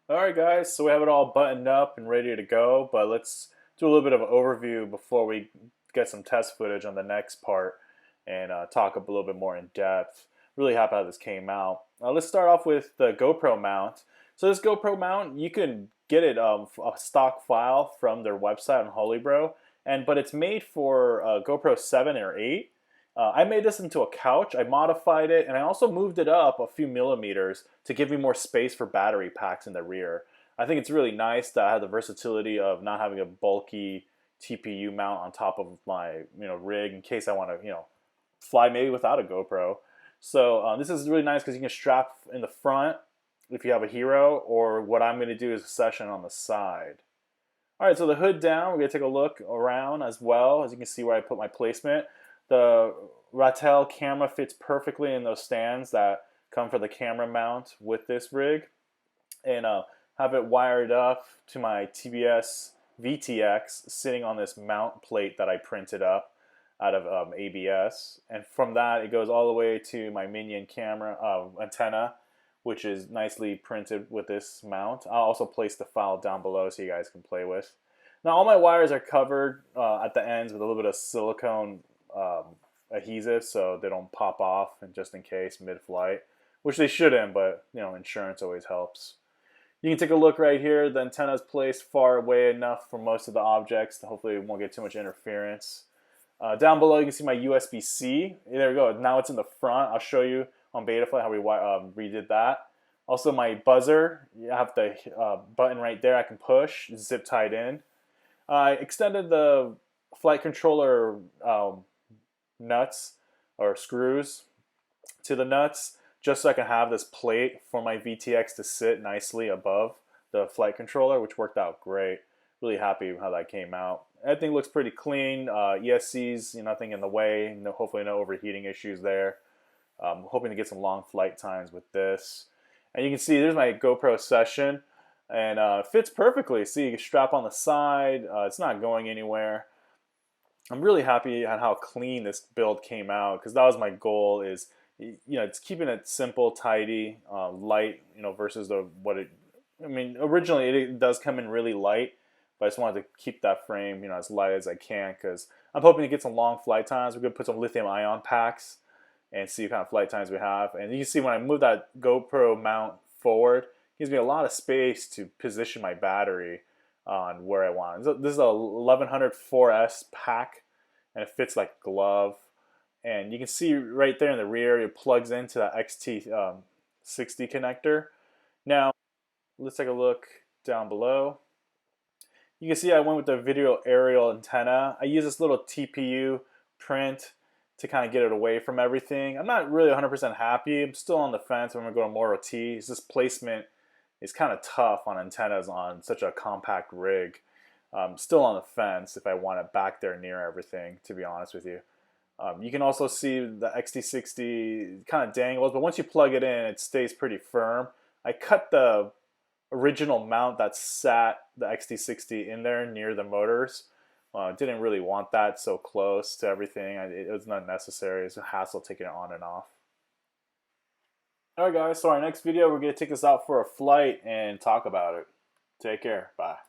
Alright guys, so we have it all buttoned up and ready to go, but let's do a little bit of an overview before we get some test footage on the next part and talk a little bit more in depth. Really happy how this came out. Let's start off with the GoPro mount. So this GoPro mount, you can get it a stock file from their website on Holybro, but it's made for GoPro 7 or 8. I made this into a couch, I modified it, and I also moved it up a few millimeters to give me more space for battery packs in the rear. I think it's really nice that I have the versatility of not having a bulky TPU mount on top of my rig in case I want to fly maybe without a GoPro. So this is really nice because you can strap in the front if you have a Hero, or what I'm going to do is a session on the side. Alright, so the hood down, we're going to take a look around as well. As you can see where I put my placement. The Ratel camera fits perfectly in those stands that come for the camera mount with this rig. And have it wired up to my TBS VTX sitting on this mount plate that I printed up out of ABS. And from that, it goes all the way to my Minion camera antenna, which is nicely printed with this mount. I'll also place the file down below so you guys can play with. Now all my wires are covered at the ends with a little bit of silicone adhesive so they don't pop off, and just in case mid-flight, which they shouldn't, but insurance always helps. You can take a look right here. The antenna is placed far away enough from most of the objects to hopefully it won't get too much interference. Down below you can see my USB-C. There we go. Now it's in the front. I'll show you on Betaflight how we redid that. Also my buzzer, you have the button right there I can push, zip tied in. I extended the flight controller nuts or screws to the nuts just so I can have this plate for my VTX to sit nicely above the flight controller, which worked out great. Really happy how that came out. Everything looks pretty clean. ESCs, nothing in the way. Hopefully no overheating issues there. Hoping to get some long flight times with this. And you can see there's my GoPro session, and fits perfectly. See, you can strap on the side. It's not going anywhere. I'm really happy at how clean this build came out, because that was my goal. Is it's keeping it simple, tidy, light. Versus originally it does come in really light, but I just wanted to keep that frame as light as I can, because I'm hoping to get some long flight times. We're gonna put some lithium ion packs and see what kind of flight times we have. And you can see when I move that GoPro mount forward, it gives me a lot of space to position my battery on where I want. This is a 1100 4S pack, and it fits like a glove. And you can see right there in the rear, it plugs into that XT60 connector. Now, let's take a look down below. You can see I went with the video aerial antenna. I use this little TPU print to kind of get it away from everything. I'm not really 100% happy. I'm still on the fence. I'm going to go to Moro T. This placement is kind of tough on antennas on such a compact rig. Still on the fence if I want it back there near everything, to be honest with you. You can also see the XT60 kind of dangles, but once you plug it in, it stays pretty firm. I cut the original mount that sat the XT60 in there near the motors. Didn't really want that so close to everything. It was not necessary. It's a hassle taking it on and off. Alright guys, so our next video we're going to take this out for a flight and talk about it. Take care. Bye.